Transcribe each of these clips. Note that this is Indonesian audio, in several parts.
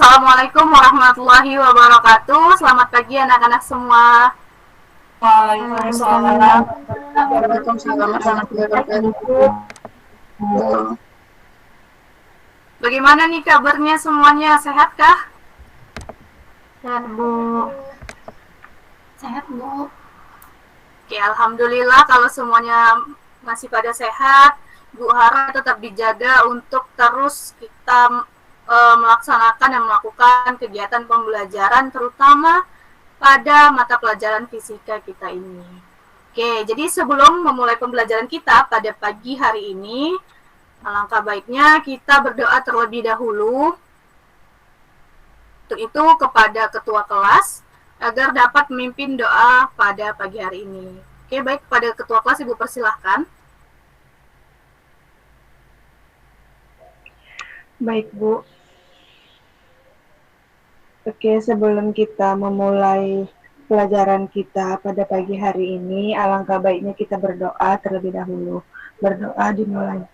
Assalamualaikum warahmatullahi wabarakatuh. Selamat pagi anak-anak semua. Waalaikumsalam. Waalaikumsalam warahmatullahi wabarakatuh. Bagaimana nih kabarnya semuanya? Sehatkah? Sehat, Bu. Sehat, Bu. Oke, alhamdulillah kalau semuanya masih pada sehat. Bu harap tetap dijaga untuk terus kita melaksanakan dan melakukan kegiatan pembelajaran terutama pada mata pelajaran fisika kita ini. Oke, jadi sebelum memulai pembelajaran kita pada pagi hari ini, alangkah baiknya kita berdoa terlebih dahulu. Untuk itu kepada ketua kelas agar dapat memimpin doa pada pagi hari ini. Oke, baik, kepada ketua kelas Ibu persilahkan. Baik, Bu. Oke, sebelum kita memulai pelajaran kita pada pagi hari ini, alangkah baiknya kita berdoa terlebih dahulu. Berdoa dimulai.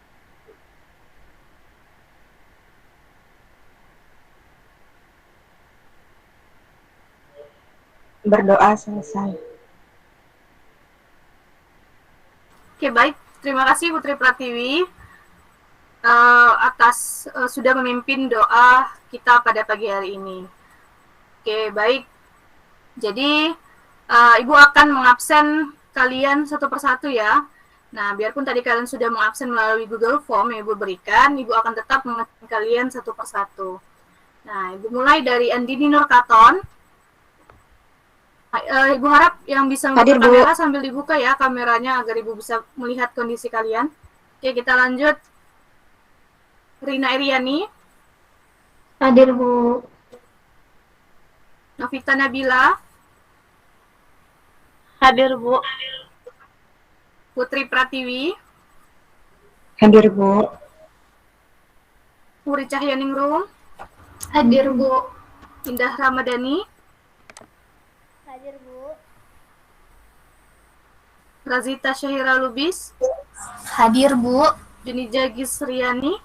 Berdoa selesai. Oke, baik. Terima kasih Putri Pratiwi atas sudah memimpin doa kita pada pagi hari ini. Oke, baik. Jadi, Ibu akan mengabsen kalian satu persatu ya. Nah, biarpun tadi kalian sudah mengabsen melalui Google Form yang Ibu berikan, Ibu akan tetap mengabsen kalian satu persatu. Nah, Ibu mulai dari Andini Nurkaton. Ibu harap yang bisa membuka kamera sambil dibuka ya kameranya agar Ibu bisa melihat kondisi kalian. Oke, kita lanjut. Rina Iriani. Hadir, Bu. Novita Nabila. Hadir, Bu. Putri Pratiwi. Hadir, Bu. Puri Cahyaningrum. Hadir, Bu. Indah Ramadhani. Hadir, Bu. Razita Syahira Lubis. Hadir, Bu. Junija Gisriani.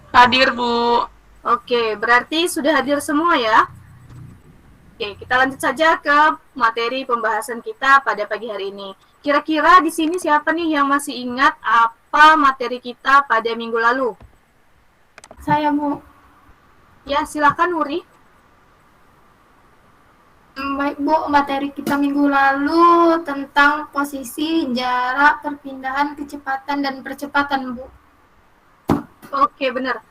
Hadir, Bu. Oke, berarti sudah hadir semua ya. Oke, kita lanjut saja ke materi pembahasan kita pada pagi hari ini. Kira-kira di sini siapa nih yang masih ingat apa materi kita pada minggu lalu? Saya, Bu. Ya, silakan Wuri. Baik, Bu. Materi kita minggu lalu tentang posisi, jarak, perpindahan, kecepatan, dan percepatan, Bu. Oke, benar.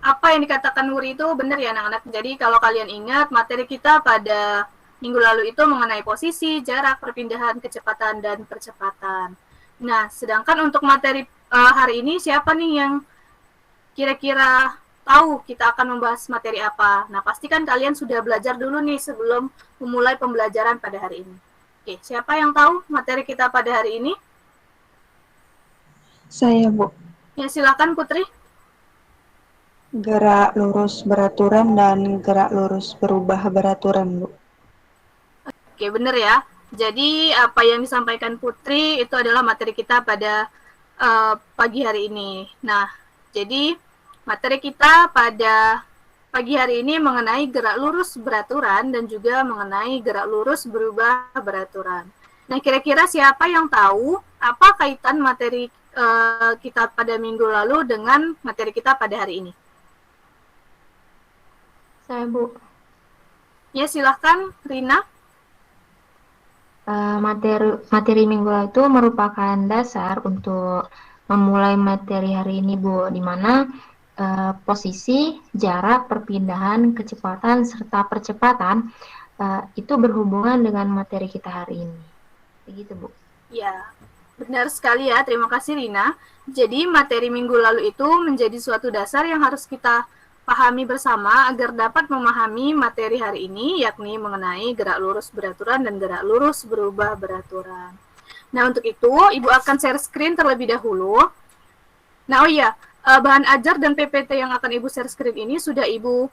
Apa yang dikatakan Wuri itu benar ya anak-anak. Jadi kalau kalian ingat materi kita pada minggu lalu itu mengenai posisi, jarak, perpindahan, kecepatan, dan percepatan. Nah, sedangkan untuk materi hari ini siapa nih yang kira-kira tahu kita akan membahas materi apa? Nah, pastikan kalian sudah belajar dulu nih sebelum memulai pembelajaran pada hari ini. Oke, siapa yang tahu materi kita pada hari ini? Saya, Bu. Ya, silakan Putri. Gerak lurus beraturan dan gerak lurus berubah beraturan, Bu. Oke, benar ya. Jadi apa yang disampaikan Putri itu adalah materi kita pada pagi hari ini. Nah, jadi materi kita pada pagi hari ini mengenai gerak lurus beraturan dan juga mengenai gerak lurus berubah beraturan. Nah, kira-kira siapa yang tahu apa kaitan materi kita pada minggu lalu dengan materi kita pada hari ini? Saya, Bu. Ya, silahkan Rina. Materi minggu lalu itu merupakan dasar untuk memulai materi hari ini, Bu, di mana posisi, jarak, perpindahan, kecepatan, serta percepatan itu berhubungan dengan materi kita hari ini. Begitu, Bu. Ya, benar sekali ya. Terima kasih Rina. Jadi materi minggu lalu itu menjadi suatu dasar yang harus kita pahami bersama agar dapat memahami materi hari ini, yakni mengenai gerak lurus beraturan dan gerak lurus berubah beraturan. Nah, untuk itu, Ibu akan share screen terlebih dahulu. Nah, oh iya, bahan ajar dan PPT yang akan Ibu share screen ini sudah Ibu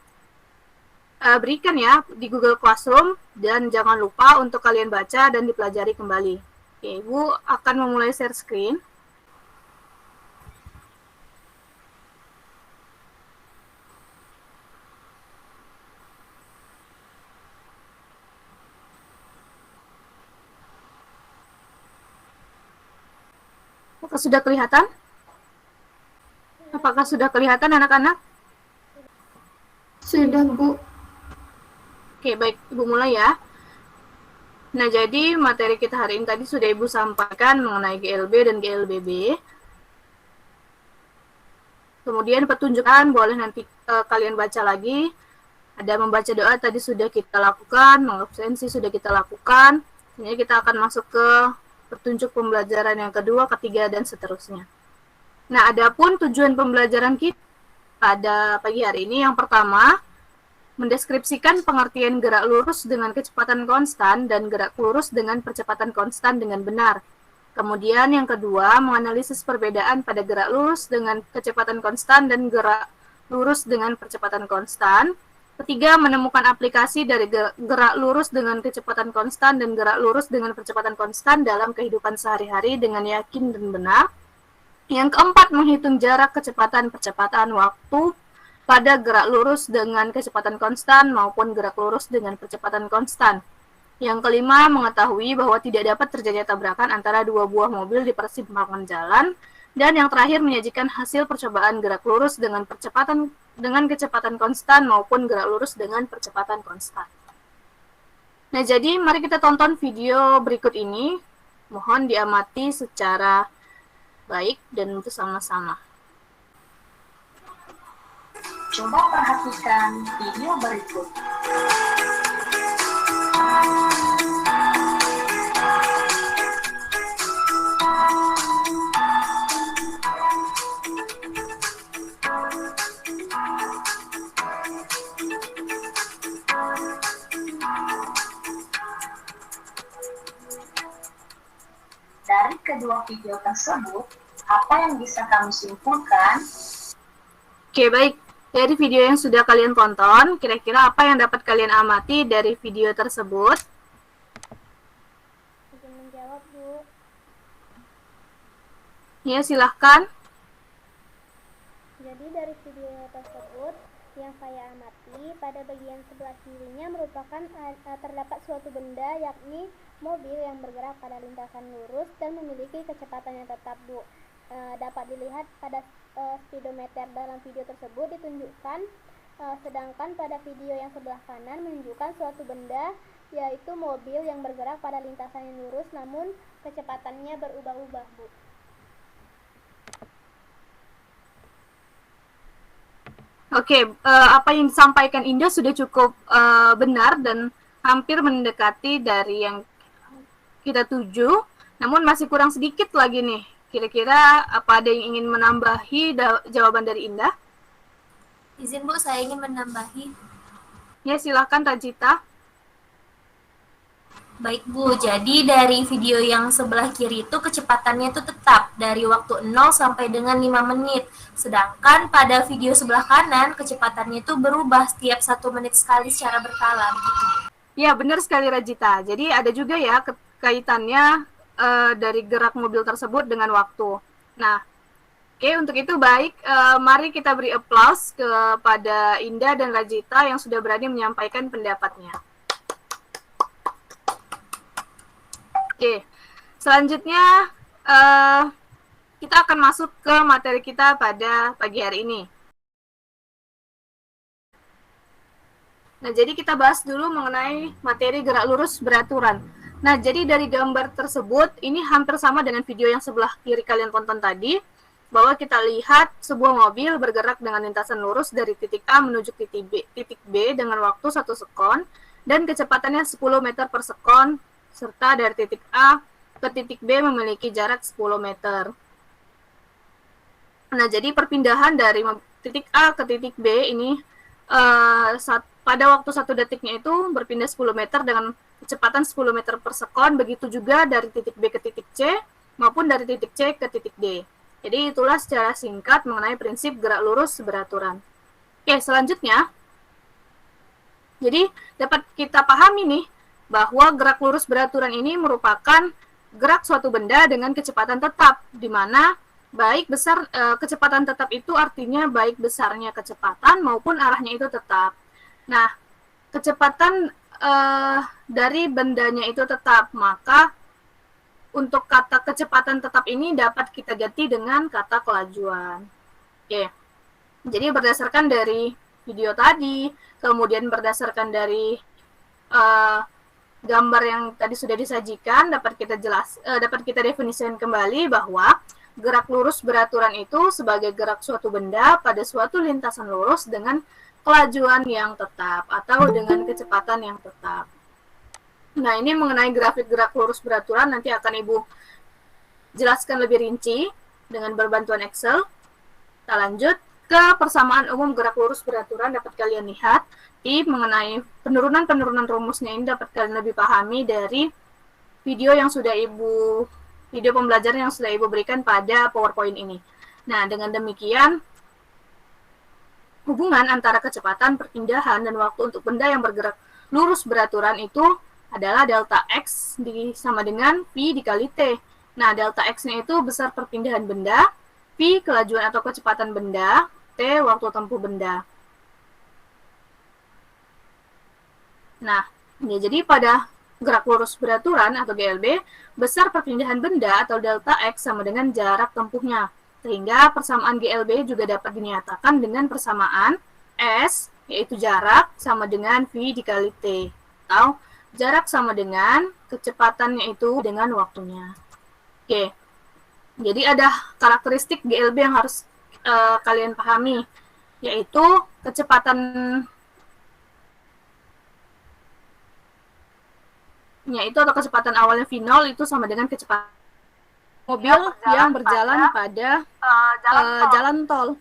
berikan ya di Google Classroom, dan jangan lupa untuk kalian baca dan dipelajari kembali. Oke, Ibu akan memulai share screen. Apakah sudah kelihatan? Apakah sudah kelihatan anak-anak? Sudah, Bu. Oke, baik. Ibu mulai ya. Nah, jadi materi kita hari ini tadi sudah Ibu sampaikan mengenai GLB dan GLBB. Kemudian petunjukan boleh nanti kalian baca lagi. Ada membaca doa tadi sudah kita lakukan, mengabsensi sudah kita lakukan. Ini kita akan masuk ke petunjuk pembelajaran yang kedua, ketiga, dan seterusnya. Nah, adapun tujuan pembelajaran kita pada pagi hari ini yang pertama, mendeskripsikan pengertian gerak lurus dengan kecepatan konstan dan gerak lurus dengan percepatan konstan dengan benar. Kemudian yang kedua, menganalisis perbedaan pada gerak lurus dengan kecepatan konstan dan gerak lurus dengan percepatan konstan. Ketiga, menemukan aplikasi dari gerak lurus dengan kecepatan konstan dan gerak lurus dengan percepatan konstan dalam kehidupan sehari-hari dengan yakin dan benar. Yang keempat, menghitung jarak kecepatan percepatan waktu pada gerak lurus dengan kecepatan konstan maupun gerak lurus dengan percepatan konstan. Yang kelima, mengetahui bahwa tidak dapat terjadi tabrakan antara dua buah mobil di persimpangan jalan. Dan yang terakhir, menyajikan hasil percobaan gerak lurus dengan kecepatan konstan maupun gerak lurus dengan percepatan konstan. Nah, jadi mari kita tonton video berikut ini. Mohon diamati secara baik dan bersama-sama. Coba perhatikan video berikut. Dari kedua video tersebut, apa yang bisa kamu simpulkan? Oke, baik. Dari video yang sudah kalian tonton, kira-kira apa yang dapat kalian amati dari video tersebut? Izin menjawab, Bu. Ya, silahkan. Jadi dari video tersebut yang saya amati pada bagian sebelah kirinya merupakan terdapat suatu benda yakni mobil yang bergerak pada lintasan lurus dan memiliki kecepatan yang tetap, Bu. Dapat dilihat pada speedometer dalam video tersebut ditunjukkan, sedangkan pada video yang sebelah kanan menunjukkan suatu benda yaitu mobil yang bergerak pada lintasan yang lurus namun kecepatannya berubah-ubah, Bu. Oke, apa yang disampaikan Indah sudah cukup benar dan hampir mendekati dari yang kita tuju, namun masih kurang sedikit lagi nih. Kira-kira apa ada yang ingin menambahi jawaban dari Indah? Izin Bu, saya ingin menambahi. Ya, silakan Rajita. Baik Bu, jadi dari video yang sebelah kiri itu kecepatannya itu tetap dari waktu 0 sampai dengan 5 menit. Sedangkan pada video sebelah kanan kecepatannya itu berubah setiap 1 menit sekali secara berkala. Begitu. Ya, benar sekali Rajita. Jadi ada juga ya kaitannya dari gerak mobil tersebut dengan waktu. Nah, oke, untuk itu baik, mari kita beri aplaus kepada Indah dan Rajita yang sudah berani menyampaikan pendapatnya. Oke, selanjutnya kita akan masuk ke materi kita pada pagi hari ini. Nah, jadi kita bahas dulu mengenai materi gerak lurus beraturan. Nah, jadi dari gambar tersebut, ini hampir sama dengan video yang sebelah kiri kalian tonton tadi, bahwa kita lihat sebuah mobil bergerak dengan lintasan lurus dari titik A menuju titik B dengan waktu 1 sekon, dan kecepatannya 10 meter per sekon, serta dari titik A ke titik B memiliki jarak 10 meter. Nah, jadi perpindahan dari titik A ke titik B ini pada waktu 1 detiknya itu berpindah 10 meter dengan kecepatan 10 meter per sekon, begitu juga dari titik B ke titik C maupun dari titik C ke titik D. Jadi itulah secara singkat mengenai prinsip gerak lurus beraturan. Oke, selanjutnya, jadi dapat kita pahami nih bahwa gerak lurus beraturan ini merupakan gerak suatu benda dengan kecepatan tetap, di mana baik besar kecepatan tetap itu artinya baik besarnya kecepatan maupun arahnya itu tetap. Nah, kecepatan dari bendanya itu tetap, maka untuk kata kecepatan tetap ini dapat kita ganti dengan kata kelajuan. Oke. Jadi berdasarkan dari video tadi, kemudian berdasarkan dari gambar yang tadi sudah disajikan, dapat kita definisikan kembali bahwa gerak lurus beraturan itu sebagai gerak suatu benda pada suatu lintasan lurus dengan kelajuan yang tetap atau dengan kecepatan yang tetap. Nah, ini mengenai grafik gerak lurus beraturan nanti akan Ibu jelaskan lebih rinci dengan berbantuan Excel. Kita lanjut ke persamaan umum gerak lurus beraturan. Dapat kalian lihat di mengenai penurunan rumusnya ini dapat kalian lebih pahami dari video pembelajaran yang sudah Ibu berikan pada PowerPoint ini. Nah, dengan demikian hubungan antara kecepatan perpindahan dan waktu untuk benda yang bergerak lurus beraturan itu adalah delta X sama dengan V dikali T. Nah, delta X-nya itu besar perpindahan benda, V kelajuan atau kecepatan benda, T waktu tempuh benda. Nah, ya, jadi pada gerak lurus beraturan atau GLB, besar perpindahan benda atau delta X sama dengan jarak tempuhnya. Sehingga persamaan GLB juga dapat dinyatakan dengan persamaan S, yaitu jarak, sama dengan V dikali T. Atau jarak sama dengan kecepatannya itu dengan waktunya. Oke, jadi ada karakteristik GLB yang harus kalian pahami, yaitu kecepatan atau kecepatan awalnya V0 itu sama dengan kecepatan mobil yang berjalan pada jalan tol.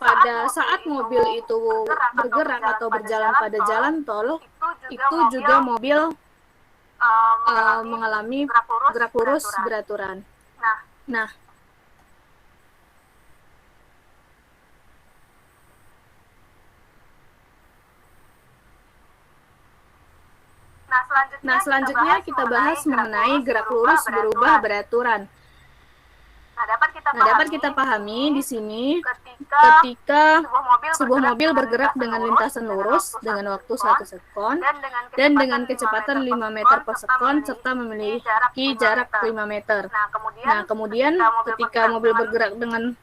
Pada saat mobil itu bergerak atau berjalan pada jalan tol, itu juga mobil mengalami gerak lurus beraturan. Nah, selanjutnya kita bahas mengenai gerak lurus berubah beraturan. Nah, dapat kita pahami di sini ketika sebuah mobil bergerak dengan lintasan lurus dengan waktu 1 sekon dan dengan kecepatan 5 meter per sekon serta memiliki jarak 5 meter. Nah, kemudian ketika mobil bergerak dengan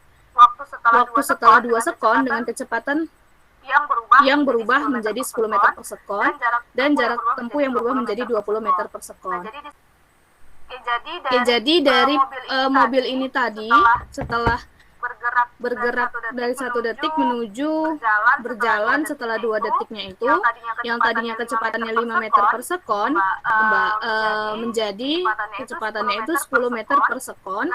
waktu setelah 2 sekon dengan kecepatan yang berubah menjadi 10 meter per sekon dan jarak tempuh yang berubah menjadi 20 meter per sekon. Jadi dari mobil ini tadi setelah bergerak dari 1 detik menuju berjalan setelah 2 detiknya itu yang tadinya kecepatannya 5 meter per sekon menjadi kecepatannya itu 10 meter per sekon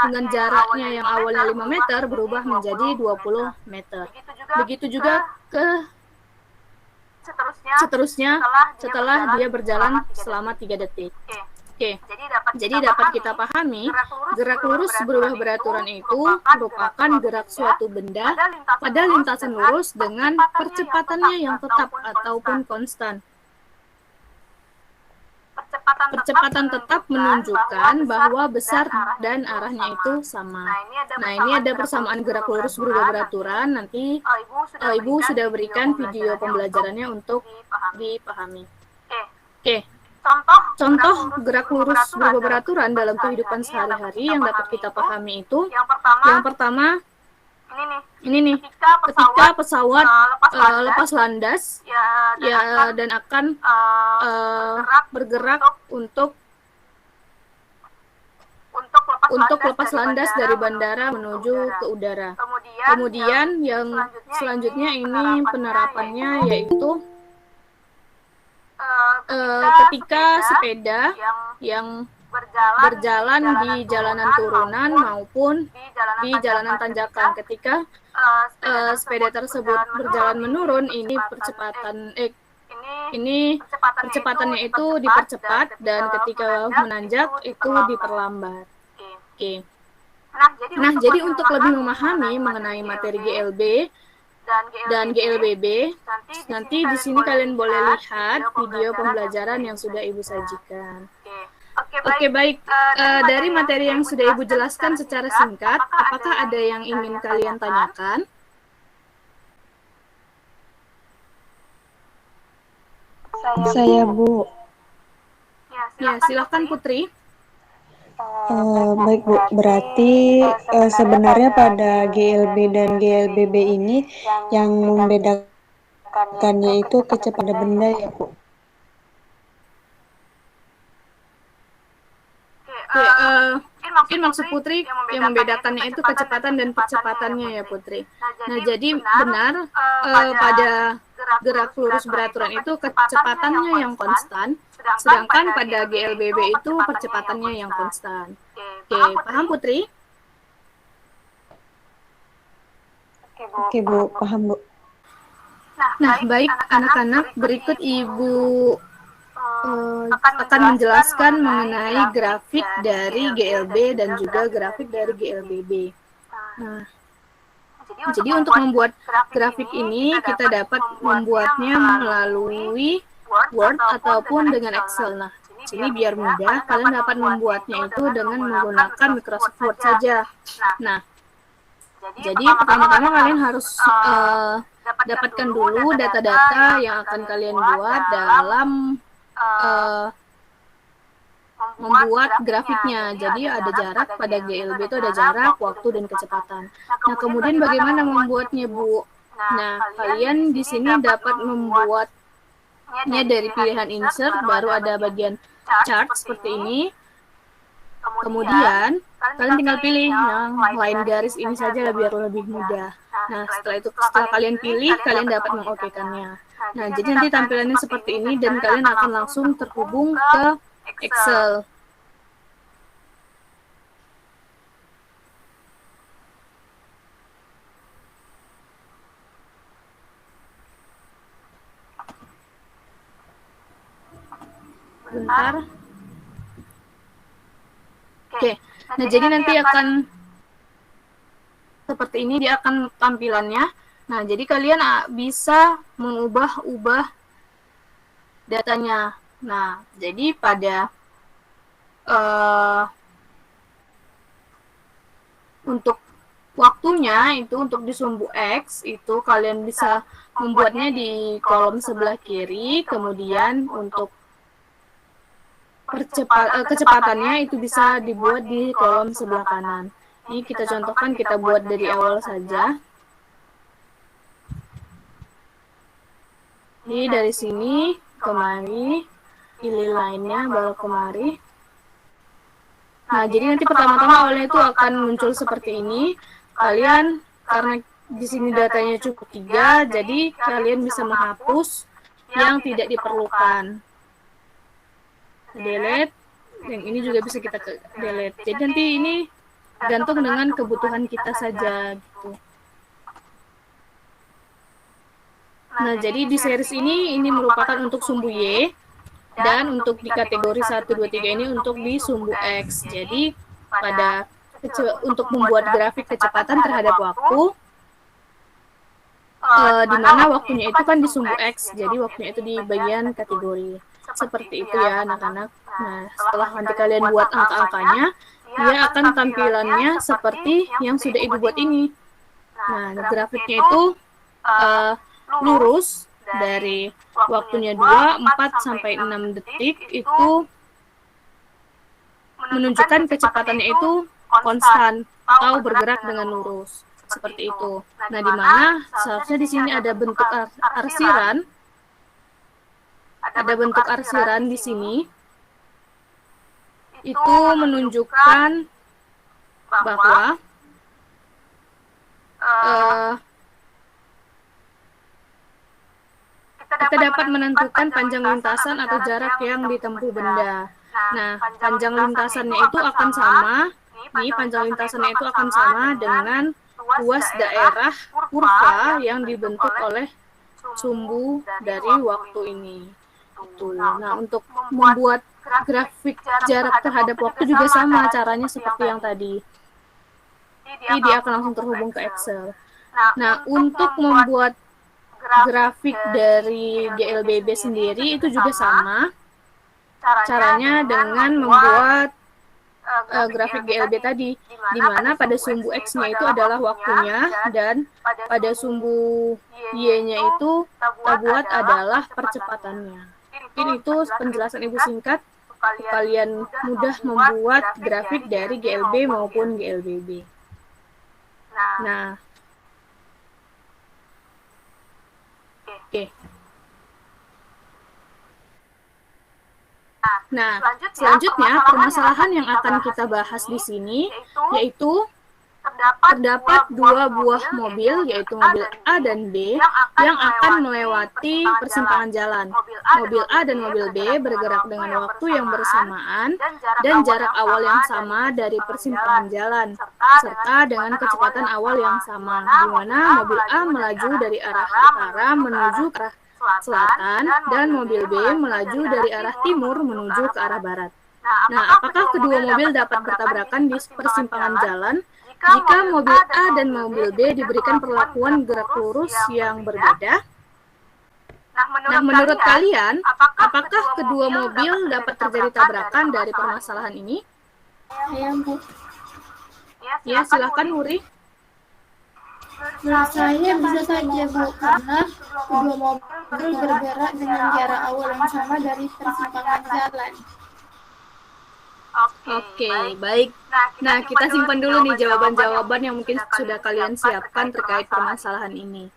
dengan jaraknya yang awalnya 5 meter berubah menjadi 20 meter. Begitu juga seterusnya setelah dia berjalan selama 3 detik. Oke, jadi dapat kita pahami, gerak lurus berubah beraturan itu merupakan gerak suatu benda pada lintasan lurus dengan percepatannya yang tetap ataupun konstan. Percepatan tetap menunjukkan bahwa besar dan arahnya itu sama. Nah, ini ada persamaan gerak lurus berubah beraturan. Nanti Ibu sudah berikan video pembelajarannya untuk dipahami. Oke. Contoh gerak lurus berubah beraturan dalam kehidupan sehari-hari yang dapat kita pahami itu yang pertama ini nih ketika pesawat lepas landas dan akan bergerak untuk lepas landas dari bandara menuju ke udara. Kemudian yang selanjutnya ini penerapannya yaitu ketika sepeda yang berjalan di jalanan turunan maupun di jalanan tanjakan. Ketika sepeda tersebut berjalan menurun, ini percepatannya itu dipercepat dan ketika menanjak itu diperlambat. Oke. Nah, jadi untuk lebih memahami mengenai materi GLB dan GLBB, nanti di sini kalian boleh lihat video pembelajaran yang sudah Ibu sajikan. Oke, baik. Dari materi yang sudah Ibu jelaskan secara singkat, apakah ada yang ingin kalian tanyakan? Saya, Bu. Ya, silakan Putri. Baik Bu, berarti sebenarnya pada GLB dan GLBB ini yang membedakannya itu kecepatan benda ya Bu? Oke, mungkin maksud Putri yang membedakannya itu kecepatan dan percepatannya ya Putri. Nah jadi benar pada gerak lurus beraturan itu kecepatannya yang konstan, sedangkan pada GLBB itu percepatannya yang konstan. Oke, paham Putri? Oke Bu, paham Bu. Nah, baik anak-anak, berikut Ibu akan menjelaskan mengenai grafik dari GLB dan juga grafik dari GLBB. Nah, jadi untuk membuat grafik ini kita dapat membuatnya melalui Word ataupun dengan Excel. Nah, sini biar mudah, kalian dapat membuatnya itu dengan menggunakan Microsoft Word saja. Nah, jadi pertama-tama kalian harus dapatkan dulu data-data yang akan kalian buat dalam membuat grafiknya. Jadi ada jarak pada GLB itu ada jarak, waktu dan kecepatan. Nah, kemudian bagaimana membuatnya, Bu? Nah, kalian di sini dapat membuatnya dari pilihan insert, baru ada bagian chart seperti ini. Kemudian kalian tinggal pilih yang line garis ini saja biar lebih mudah. Nah, setelah kalian pilih, kalian dapat mengokekannya. Nah, jadi nanti tampilannya seperti ini dan kalian akan langsung terhubung ke Excel. Bentar. Oke, nah jadi nanti akan seperti ini dia akan tampilannya. Nah, jadi kalian bisa mengubah-ubah datanya. Nah, jadi pada untuk waktunya itu untuk di sumbu X itu kalian bisa membuatnya di kolom sebelah kiri, kemudian untuk kecepatannya itu bisa dibuat di kolom sebelah kanan. Ini kita contohkan, kita buat dari awal saja. Ini dari sini kemari, pilih lainnya baru kemari. Nah, jadi nanti pertama-tama awalnya itu akan muncul seperti ini. Kalian karena di sini datanya cukup 3, jadi kalian bisa menghapus yang tidak diperlukan. Delete, yang ini juga bisa kita delete. Jadi nanti ini gantung dengan kebutuhan kita saja gitu. Nah, jadi di series ini merupakan untuk sumbu Y dan untuk di kategori 1 2 3 ini untuk di sumbu X. Jadi pada untuk membuat grafik kecepatan terhadap waktu di mana waktunya itu kan di sumbu X. Jadi waktunya itu di bagian kategori. Seperti itu ya anak-anak. Nah, setelah nanti kalian buat angka-angkanya, dia akan tampilannya seperti yang sudah Ibu buat ini. Nah, grafiknya itu lurus dari waktunya 2, 4, sampai 6 detik itu menunjukkan kecepatannya itu konstan atau bergerak dengan lurus. Seperti itu. Nah, di mana seharusnya di sini ada bentuk arsiran. Ada bentuk arsiran di sini. Itu menunjukkan bahwa kita dapat menentukan panjang lintasan atau jarak yang ditempuh benda. Nah, panjang lintasannya itu akan sama. Nih, panjang lintasannya itu akan sama dengan luas daerah kurva yang dibentuk oleh sumbu dari waktu ini. Nah, untuk membuat grafik jarak terhadap waktu juga sama caranya seperti yang tadi. Jadi dia akan langsung terhubung ke Excel. Nah, untuk membuat grafik dari GLBB sendiri itu juga sama. Caranya dengan membuat grafik GLB tadi, di mana pada sumbu X-nya itu adalah waktunya dan pada sumbu Y-nya itu kita buat adalah percepatannya. Mungkin itu penjelasan Ibu singkat kalian mudah membuat grafik dari GLB maupun GLBB. Nah, oke. Nah, selanjutnya permasalahan yang akan kita bahas di sini yaitu terdapat dua buah mobil, yaitu mobil A dan B, yang akan melewati persimpangan jalan. Mobil A dan mobil B bergerak dengan waktu yang bersamaan dan jarak awal yang sama dari persimpangan jalan, serta dengan kecepatan awal yang sama, di mana mobil A melaju dari arah utara menuju ke arah selatan dan mobil B melaju dari arah timur menuju ke arah barat. Nah, apakah kedua mobil dapat bertabrakan di persimpangan jalan jika mobil A dan mobil B diberikan perlakuan gerak lurus yang berbeda? Nah, menurut kalian, apakah kedua mobil dapat terjadi tabrakan dari permasalahan ini? Ya, Bu. Ya, silakan Wuri. Menurut saya bisa saja, Bu, karena kedua mobil bergerak dengan jarak awal yang sama dari persimpangan jalan. Oke, baik. Nah, kita simpan dulu nih jawaban-jawaban yang mungkin sudah kalian siapkan terkait permasalahan ini.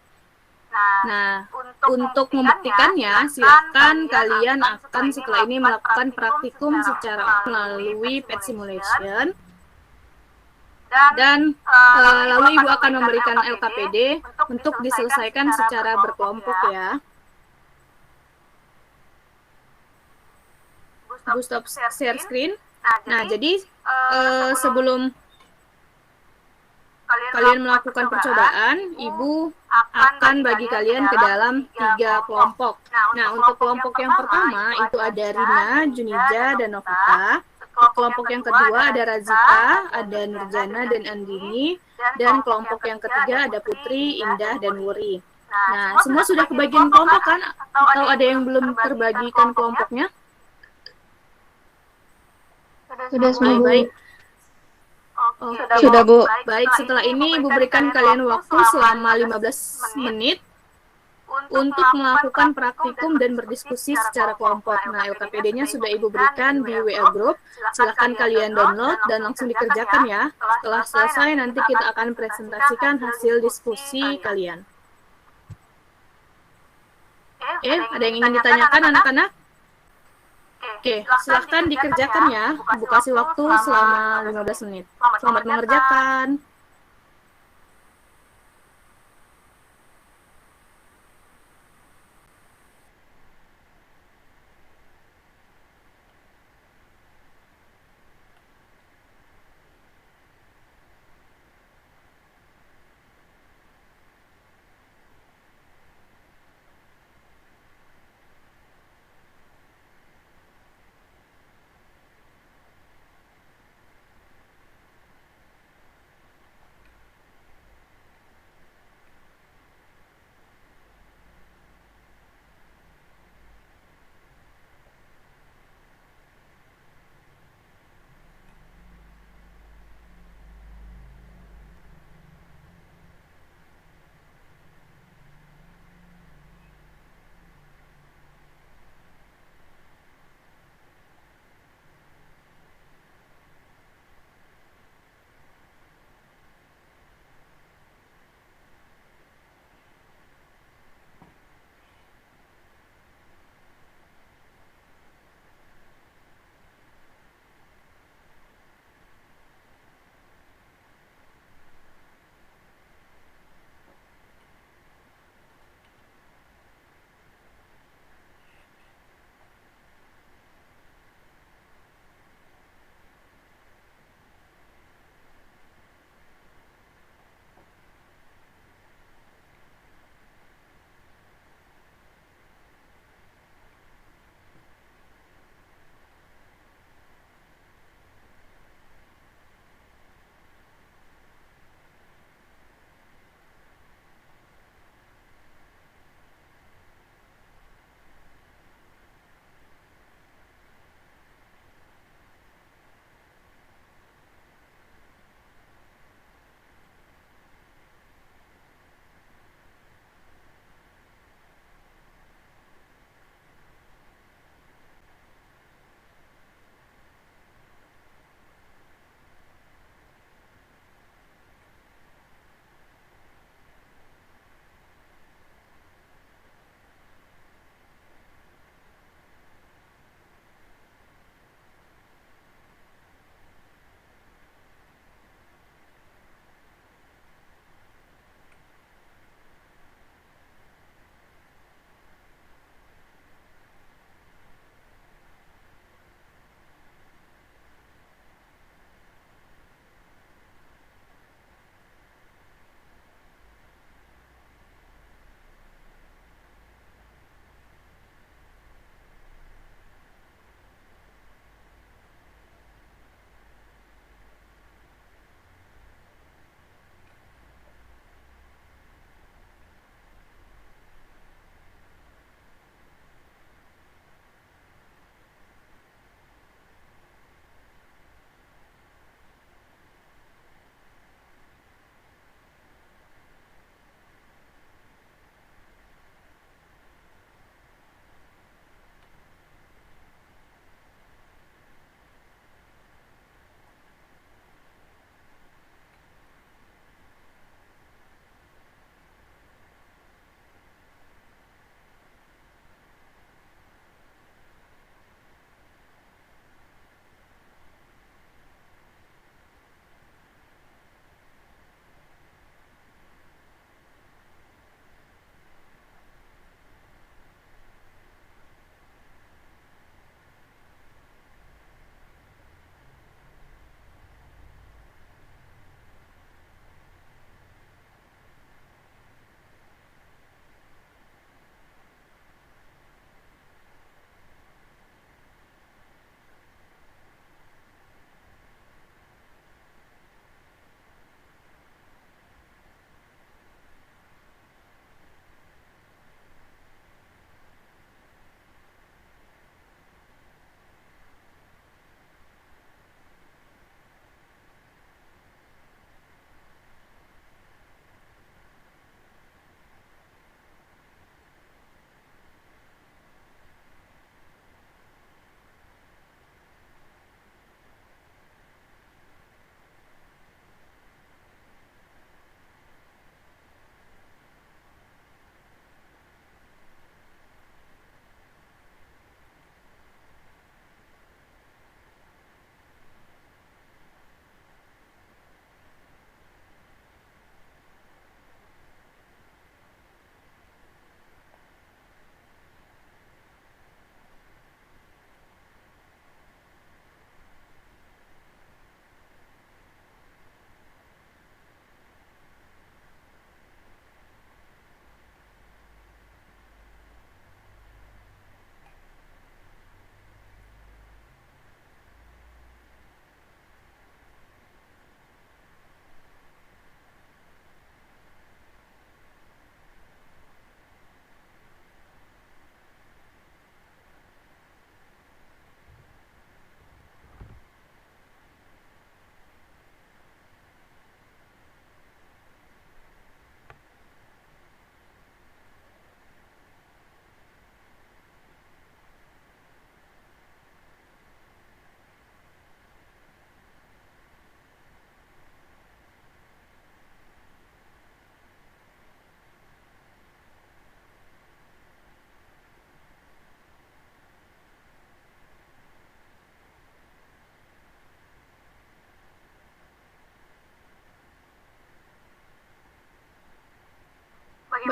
Nah, untuk membuktikannya, silakan kalian akan setelah ini melakukan praktikum secara melalui pet simulation. Dan lalu Ibu akan memberikan LKPD untuk diselesaikan secara berkelompok ya. Bu, stop share screen. Nah, jadi sebelum kalian melakukan percobaan, Ibu akan bagi kalian ke dalam 3 kelompok. Nah, untuk kelompok yang pertama itu ada Rina, Junija, dan Novita. Kelompok yang kedua ada Razika, ada Nurjana, dan Andini. Dan kelompok yang ketiga ada Putri, Indah, dan Wuri. Nah, semua sudah kebagian kelompok kan? Atau ada yang belum terbagikan kelompoknya? Sudah semua, Bu. Baik. Oke. Sudah, Bu. Baik, setelah ini Ibu berikan kalian waktu selama 15 menit untuk melakukan praktikum dan berdiskusi secara kelompok. Nah, LKPD-nya sudah Ibu berikan di WA Group. Silahkan kalian download dan langsung dikerjakan ya. Setelah selesai, nanti kita akan presentasikan hasil diskusi kalian. Ada yang ingin ditanyakan anak-anak? Oke, silahkan dikerjakan ya. Ibu kasih waktu selama 15 menit. Selamat mengerjakan.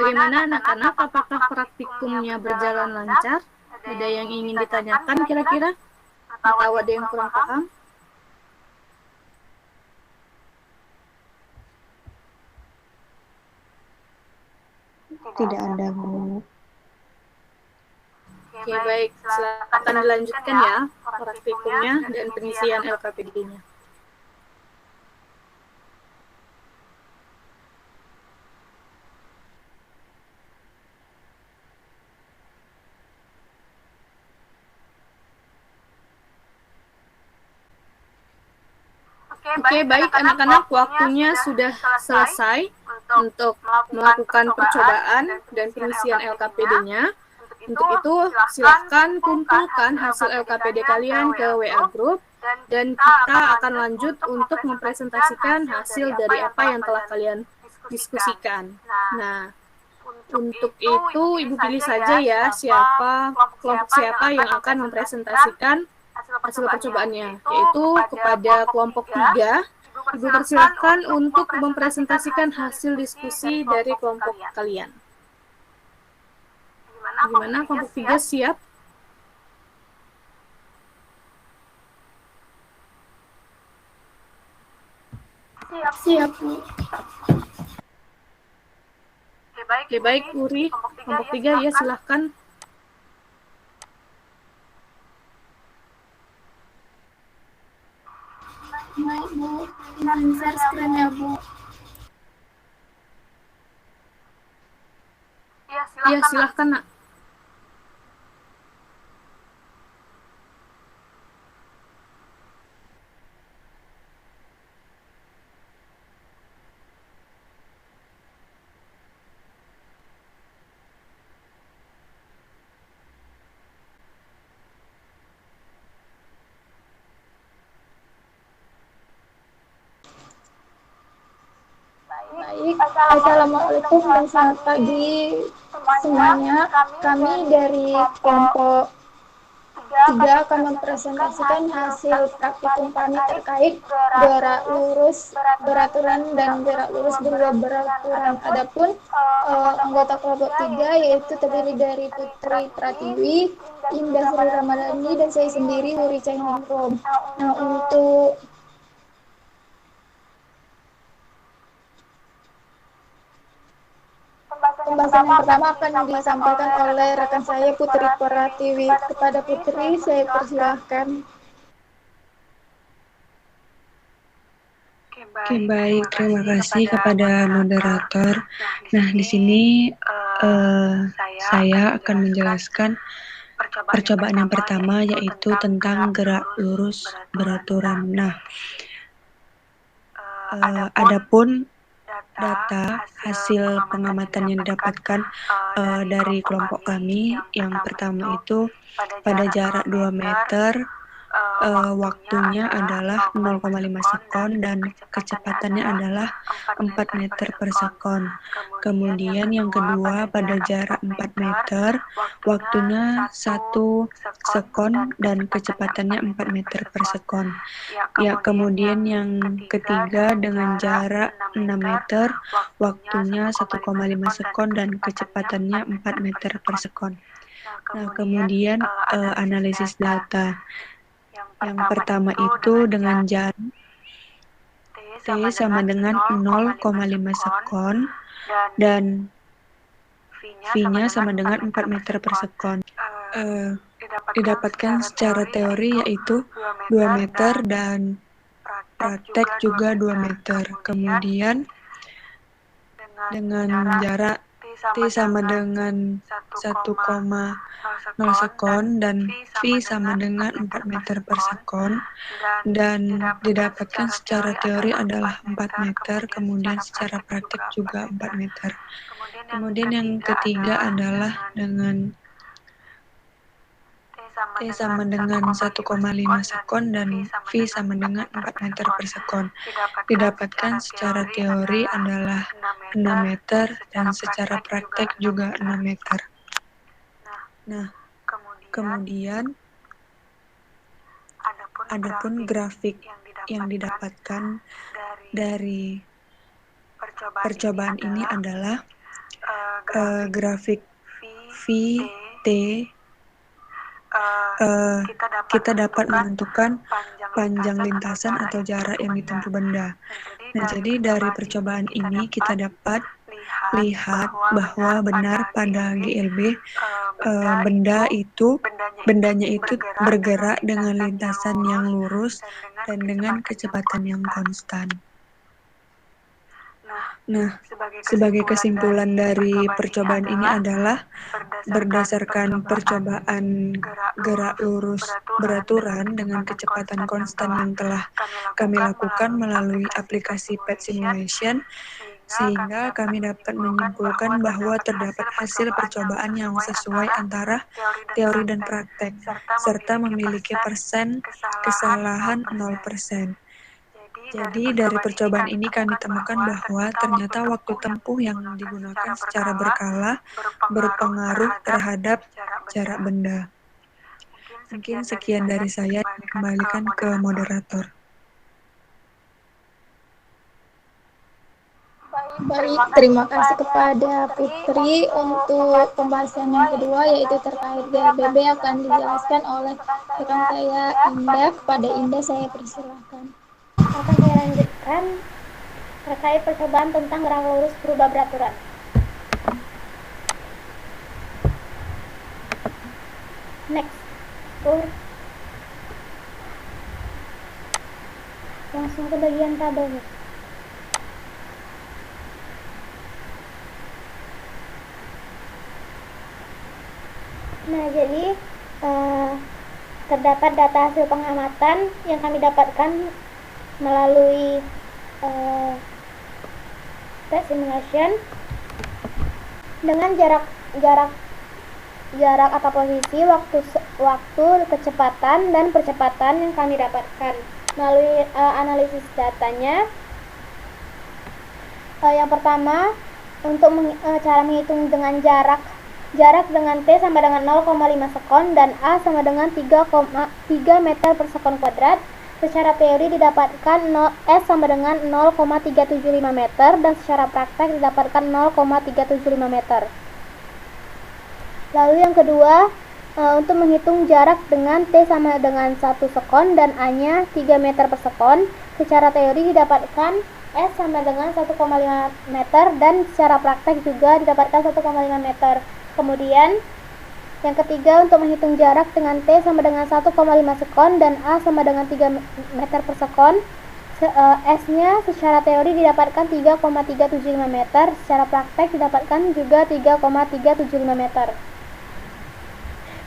Bagaimana anak-anak? Apakah praktikumnya berjalan lancar? Ada yang ingin ditanyakan kira-kira? Atau ada yang kurang paham? Tidak ada, Bu. Oke, baik. Silakan dilanjutkan ya praktikumnya dan pengisian LKPD-nya. Oke, baik anak-anak, waktunya sudah selesai untuk melakukan percobaan dan pengisian LKPD-nya. Untuk itu, silahkan kumpulkan hasil LKPD kalian ke WA Group, dan kita akan lanjut untuk mempresentasikan hasil dari apa yang telah kalian diskusikan. Nah, untuk itu, Ibu pilih saja ya kelompok siapa yang akan mempresentasikan hasil percobaannya, yaitu kepada kelompok 3. Ibu persilahkan untuk mempresentasikan hasil diskusi dari kelompok kalian. Gimana kelompok 3 siap? Siap, Bu. Oke, baik, Uri. Kelompok 3 ya, silahkan. Baik, Bu. Izin share screen ya, Bu. Iya, silahkan, Nak. Baik, Assalamualaikum dan selamat pagi semuanya. Kami dari kelompok 3 akan mempresentasikan hasil praktikum kami terkait gerak lurus beraturan dan gerak lurus berubah beraturan. Adapun anggota kelompok 3 yaitu terdiri dari Putri Pratiwi, Indah Sri Ramadhani, dan saya sendiri Wuri Cahyandrom. Nah, untuk pembahasan yang pertama akan disampaikan oleh rekan saya Putri Pratiwi. Kepada Putri, saya persilahkan. Oke, baik. Terima kasih kepada moderator. Nah, di sini saya akan menjelaskan percobaan yang pertama, yaitu tentang gerak lurus beraturan. Nah, adapun data hasil pengamatan yang didapatkan dari kelompok kami, yang pertama itu pada jarak 2 meter, waktunya adalah 0,5 sekon dan kecepatannya adalah 4 meter per sekon. Kemudian yang kedua pada jarak 4 meter, waktunya 1 sekon dan kecepatannya 4 meter per sekon. Ya, kemudian yang ketiga dengan jarak 6 meter, waktunya 1,5 sekon dan kecepatannya 4 meter per sekon. Nah, kemudian analisis data. Yang pertama itu dengan jarak T sama dengan 0,5 sekon dan V-nya sama dengan 4 meter per sekon. Didapatkan secara teori yaitu 2 meter dan praktek juga 2 meter. Kemudian dengan jarak T sama dengan 1,0 sekon dan V sama dengan 4 meter per sekon, dan didapatkan secara teori adalah 4 meter, kemudian secara praktik juga 4 meter. Kemudian yang ketiga adalah dengan T sama dengan 1,5 sekon dan V sama dengan 4 meter per sekon. Didapatkan secara teori adalah 6 meter dan secara praktek juga 6 meter. Nah, kemudian adapun grafik yang didapatkan dari percobaan ini adalah grafik V, T, kita dapat menentukan panjang lintasan atau jarak yang ditempuh benda. Nah, jadi dari percobaan ini kita dapat lihat bahwa benar pada GLB bendanya itu bergerak dengan lintasan yang lurus dan dengan kecepatan yang konstan. Nah, sebagai kesimpulan dari percobaan ini adalah berdasarkan percobaan gerak lurus beraturan dengan kecepatan konstan yang telah kami lakukan melalui aplikasi Pet Simulation, sehingga kami dapat menyimpulkan bahwa terdapat hasil percobaan yang sesuai antara teori dan praktek, serta memiliki persen kesalahan 0%. Jadi dari percobaan ini kami temukan bahwa ternyata waktu tempuh yang digunakan secara berkala berpengaruh terhadap jarak benda. Mungkin sekian dari saya, dikembalikan ke moderator. Baik, terima kasih kepada Putri untuk pembahasan yang kedua, yaitu terkait GLBB akan dijelaskan oleh rekan saya Indah. Kepada Indah saya persilahkan. Akan saya lanjutkan terkait percobaan tentang gerak lurus berubah beraturan. Next, langsung ke bagian tabel. Nah, jadi terdapat data hasil pengamatan yang kami dapatkan melalui Pet Simulation dengan jarak atau posisi, waktu, kecepatan dan percepatan yang kami dapatkan melalui analisis datanya. Yang pertama, untuk cara menghitung dengan jarak dengan T sama dengan 0,5 sekon dan A sama dengan 3 meter per sekon kuadrat. Secara teori didapatkan S sama dengan 0,375 meter dan secara praktek didapatkan 0,375 meter. Lalu yang kedua, untuk menghitung jarak dengan T sama dengan 1 sekon dan A-nya 3 meter per sekon. Secara teori didapatkan S sama dengan 1,5 meter dan secara praktek juga didapatkan 1,5 meter. Kemudian yang ketiga, untuk menghitung jarak dengan T sama dengan 1,5 sekon dan A sama dengan 3 meter per sekon. S-nya secara teori didapatkan 3,375 meter, secara praktek didapatkan juga 3,375 meter.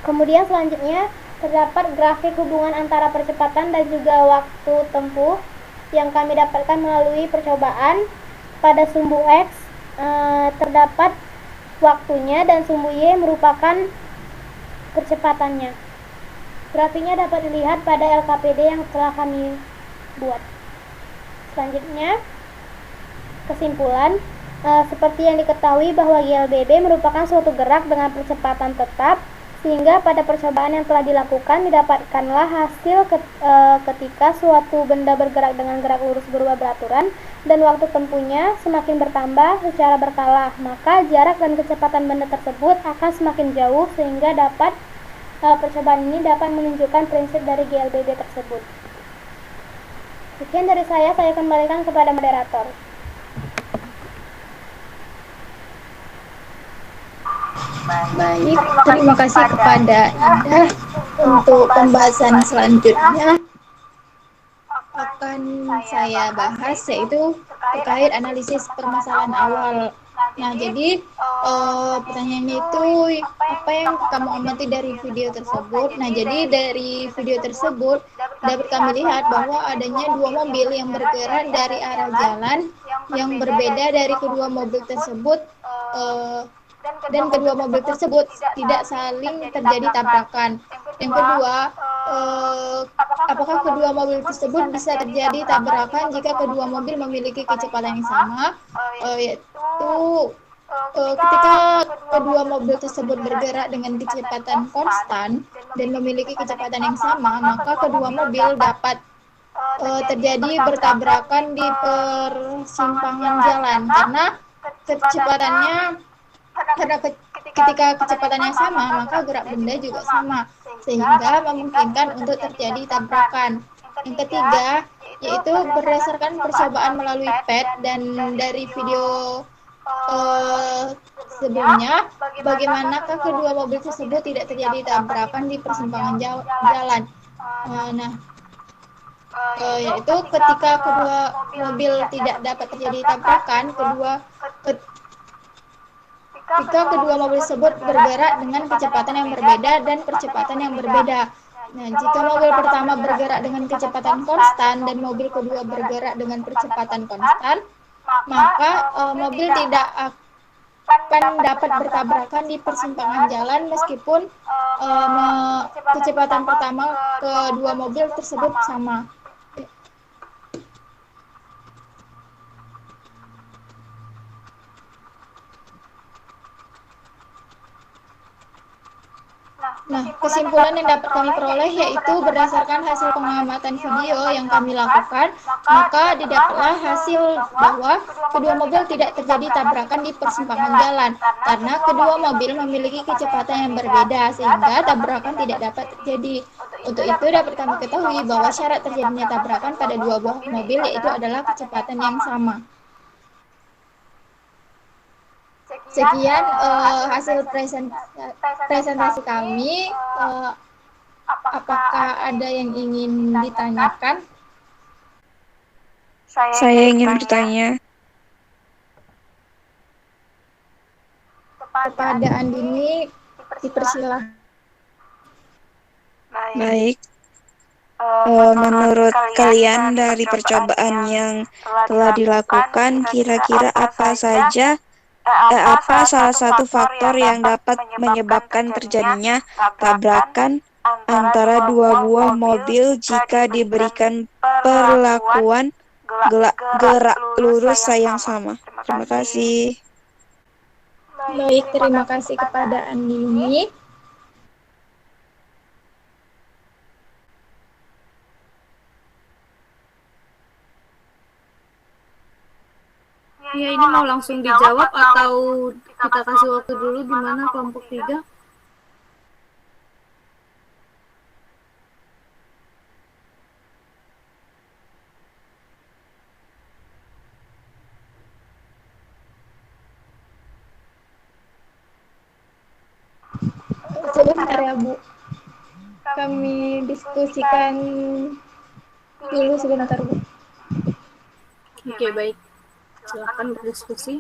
Kemudian selanjutnya terdapat grafik hubungan antara percepatan dan juga waktu tempuh yang kami dapatkan melalui percobaan. Pada sumbu X terdapat waktunya dan sumbu Y merupakan percepatannya. Grafiknya dapat dilihat pada LKPD yang telah kami buat. Selanjutnya, kesimpulan, seperti yang diketahui bahwa GLBB merupakan suatu gerak dengan percepatan tetap, sehingga pada percobaan yang telah dilakukan didapatkanlah hasil ketika suatu benda bergerak dengan gerak lurus berubah beraturan dan waktu tempuhnya semakin bertambah secara berkala, maka jarak dan kecepatan benda tersebut akan semakin jauh, sehingga percobaan ini dapat menunjukkan prinsip dari GLBB tersebut. Sekian dari saya kembalikan kepada moderator. Baik, terima kasih kepada Indah. Untuk pembahasan selanjutnya akan saya bahas, yaitu terkait analisis permasalahan awal. Nah, jadi pertanyaannya itu apa yang kamu amati dari video tersebut? Nah, jadi dari video tersebut dapat kami lihat bahwa adanya dua mobil yang bergerak dari arah jalan yang berbeda dari kedua mobil tersebut, dan kedua mobil tersebut tidak saling terjadi tabrakan. Yang kedua, apakah kedua mobil tersebut bisa terjadi tabrakan jika kedua mobil memiliki kecepatan yang sama, yaitu ketika kedua mobil tersebut bergerak dengan kecepatan konstan dan memiliki kecepatan yang sama, maka kedua mobil dapat terjadi bertabrakan di persimpangan jalan karena kecepatannya Karena ketika kecepatannya sama, maka gerak benda juga sama, sehingga memungkinkan untuk terjadi tabrakan. Yang ketiga, yaitu berdasarkan percobaan melalui pad dan dari video sebelumnya, bagaimanakah kedua mobil tersebut tidak terjadi tabrakan di persimpangan jalan. Yaitu ketika kedua mobil tidak dapat terjadi tabrakan, ketika kedua mobil tersebut bergerak dengan kecepatan yang berbeda dan percepatan yang berbeda. Nah, jika mobil pertama bergerak dengan kecepatan konstan dan mobil kedua bergerak dengan percepatan konstan, maka mobil tidak akan dapat bertabrakan di persimpangan jalan meskipun kecepatan pertama kedua mobil tersebut sama. Nah, kesimpulan yang dapat kami peroleh yaitu berdasarkan hasil pengamatan video yang kami lakukan, maka didapatlah hasil bahwa kedua mobil tidak terjadi tabrakan di persimpangan jalan, karena kedua mobil memiliki kecepatan yang berbeda, sehingga tabrakan tidak dapat terjadi. Untuk itu dapat kami ketahui bahwa syarat terjadinya tabrakan pada dua buah mobil yaitu adalah kecepatan yang sama. Sekian hasil presentasi kami. Apakah ada yang ingin ditanyakan? Saya ingin bertanya. Kepada Andini, dipersilahkan. Baik. Menurut kalian dari percobaan yang telah dilakukan, kira-kira apa salah satu faktor yang dapat menyebabkan terjadinya tabrakan antara dua buah mobil jika diberikan perlakuan gerak lurus yang sama? Terima kasih. Baik, terima kasih kepada Andini. Ya, ini mau langsung dijawab atau kita kasih waktu dulu gimana kelompok 3? Sebentar ya, Bu. Kami diskusikan dulu sebentar, Bu. Oke, baik. Silakan berdiskusi.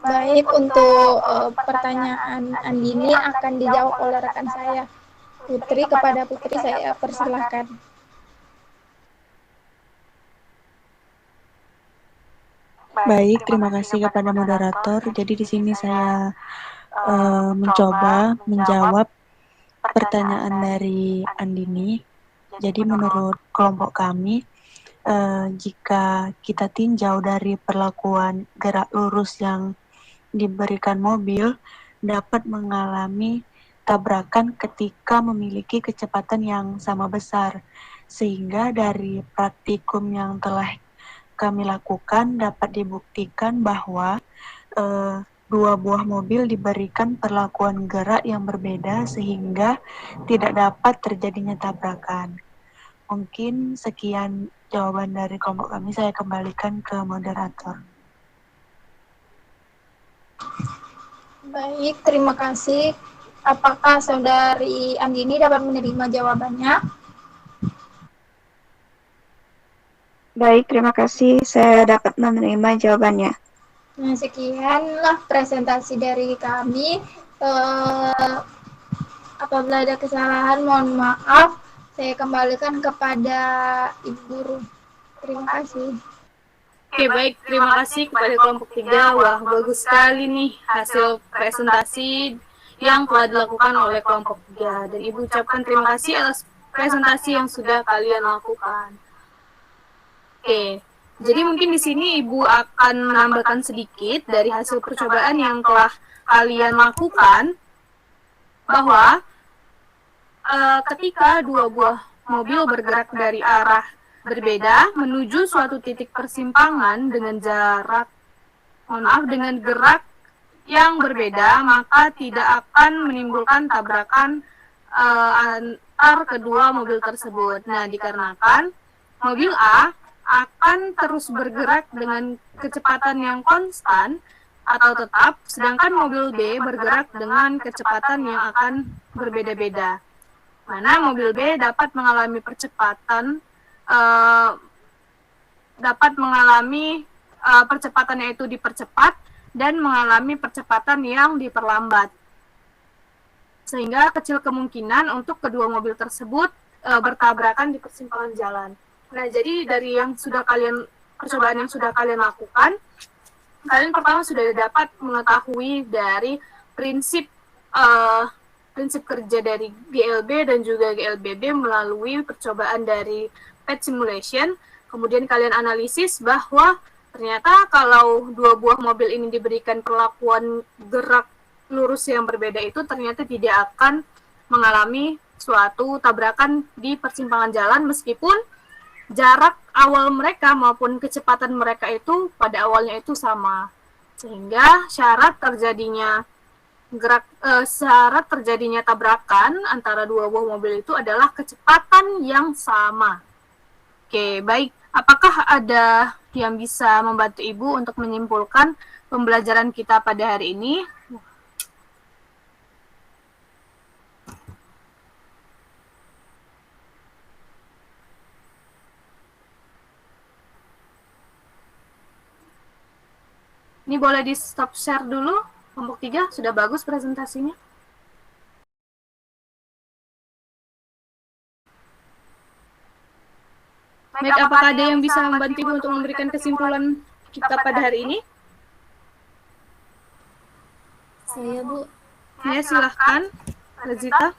Baik, untuk pertanyaan Andini akan dijawab oleh rekan saya, Putri. Kepada Putri saya persilahkan. Baik, terima kasih kepada moderator. Jadi di sini saya mencoba menjawab pertanyaan dari Andini. Jadi menurut kelompok kami, jika kita tinjau dari perlakuan gerak lurus yang diberikan mobil, dapat mengalami tabrakan ketika memiliki kecepatan yang sama besar. Sehingga dari praktikum yang telah kami lakukan dapat dibuktikan bahwa dua buah mobil diberikan perlakuan gerak yang berbeda sehingga tidak dapat terjadinya tabrakan. Mungkin sekian jawaban dari kelompok kami, saya kembalikan ke moderator. Baik, terima kasih. Apakah Saudari Andini dapat menerima jawabannya? Baik, terima kasih. Saya dapat menerima jawabannya. Nah, sekianlah presentasi dari kami. Apabila ada kesalahan, mohon maaf. Saya kembalikan kepada Ibu Guru. Terima kasih. Oke, baik. Terima kasih kepada kelompok 3. Wah, bagus sekali nih hasil presentasi yang telah dilakukan oleh kelompok 3. Dan Ibu ucapkan terima kasih atas presentasi yang sudah kalian lakukan. Oke, jadi mungkin di sini Ibu akan menambahkan sedikit dari hasil percobaan yang telah kalian lakukan, bahwa ketika dua buah mobil bergerak dari arah berbeda menuju suatu titik persimpangan dengan dengan gerak yang berbeda, maka tidak akan menimbulkan tabrakan antar kedua mobil tersebut. Nah, dikarenakan mobil A akan terus bergerak dengan kecepatan yang konstan atau tetap, sedangkan mobil B bergerak dengan kecepatan yang akan berbeda-beda. Mana mobil B dapat mengalami percepatan, percepatannya itu dipercepat dan mengalami percepatan yang diperlambat. Sehingga kecil kemungkinan untuk kedua mobil tersebut bertabrakan di persimpangan jalan. Nah, jadi dari percobaan yang sudah kalian lakukan, kalian pertama sudah dapat mengetahui dari prinsip kerja dari GLB dan juga GLBB melalui percobaan dari PET simulation. Kemudian kalian analisis bahwa ternyata kalau dua buah mobil ini diberikan perlakuan gerak lurus yang berbeda itu ternyata tidak akan mengalami suatu tabrakan di persimpangan jalan, meskipun jarak awal mereka maupun kecepatan mereka itu pada awalnya itu sama. Sehingga syarat terjadinya tabrakan antara dua buah mobil itu adalah kecepatan yang sama. Oke, baik. Apakah ada yang bisa membantu Ibu untuk menyimpulkan pembelajaran kita pada hari ini? Ini boleh di stop share dulu. Kelompok 3 sudah bagus presentasinya. Baik, apakah ada yang bisa membantu Ibu untuk memberikan kesimpulan kita pada hari ini? Saya, Bu. Ya, silahkan, Razita.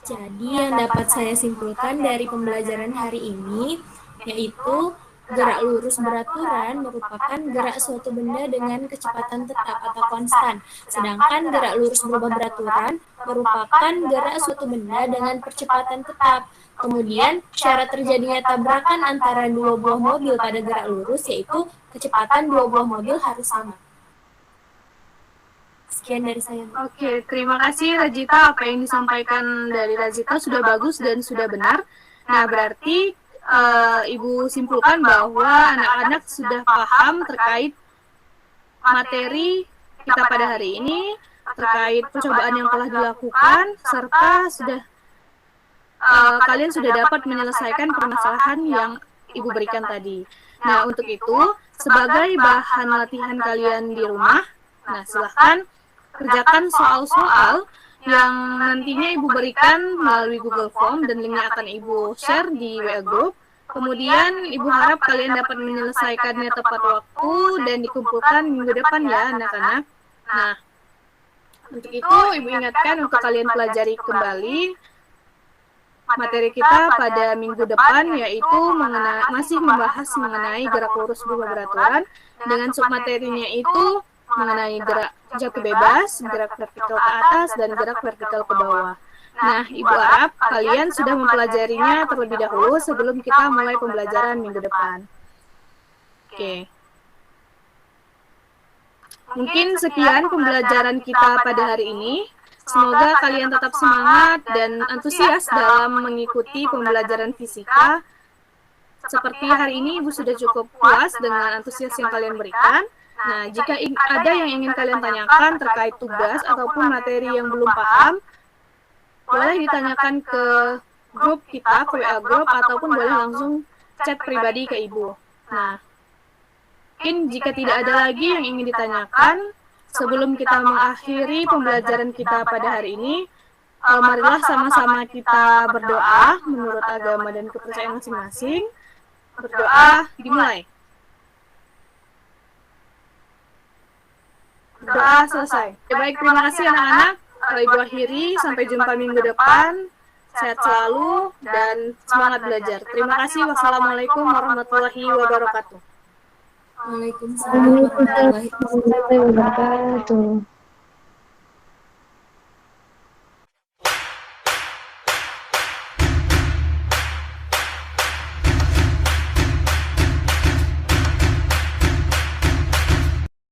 Jadi yang dapat saya simpulkan dari pembelajaran hari ini yaitu gerak lurus beraturan merupakan gerak suatu benda dengan kecepatan tetap atau konstan, sedangkan gerak lurus berubah beraturan merupakan gerak suatu benda dengan percepatan tetap. Kemudian, syarat terjadinya tabrakan antara dua buah mobil pada gerak lurus yaitu kecepatan dua buah mobil harus sama. Sekian dari saya. Oke, terima kasih Razita. Apa yang disampaikan dari Razita sudah bagus dan sudah benar. Nah, berarti Ibu simpulkan bahwa anak-anak sudah paham terkait materi kita pada hari ini, terkait percobaan yang telah dilakukan, serta kalian sudah dapat menyelesaikan permasalahan yang Ibu berikan tadi. Nah, untuk itu, sebagai bahan latihan kalian di rumah, nah silahkan kerjakan soal-soal yang nantinya Ibu berikan melalui Google Form dan linknya akan Ibu share di WA Group. Kemudian Ibu harap kalian dapat menyelesaikannya tepat waktu dan dikumpulkan minggu depan ya anak-anak. Nah, untuk itu Ibu ingatkan untuk kalian pelajari kembali materi kita pada minggu depan, yaitu masih membahas mengenai gerak lurus berubah beraturan dengan submaterinya itu mengenai gerak jatuh bebas, gerak vertikal ke atas, dan gerak vertikal ke bawah. Nah, Ibu harap kalian sudah mempelajarinya terlebih dahulu sebelum kita mulai pembelajaran minggu depan. Oke. Mungkin sekian pembelajaran kita pada hari ini. Semoga kalian tetap semangat dan antusias dalam mengikuti pembelajaran fisika. Seperti hari ini Ibu sudah cukup puas dengan antusias yang kalian berikan. Nah, jika ada yang ingin kalian tanyakan terkait tugas ataupun materi yang belum paham, boleh ditanyakan ke grup kita, ke WA Group, ataupun boleh langsung chat pribadi ke Ibu. Nah, mungkin jika tidak ada lagi yang ingin ditanyakan, Sebelum kita mengakhiri pembelajaran kita pada hari ini, marilah sama-sama kita berdoa menurut agama dan kepercayaan masing-masing. Berdoa dimulai. Berdoa selesai. Baik, terima kasih anak-anak. Ibu akhiri, sampai jumpa minggu depan. Sehat selalu dan semangat belajar. Terima kasih. Wassalamualaikum warahmatullahi wabarakatuh. Waalaikumsalam warahmatullahi wabarakatuh. Wabarakatuh.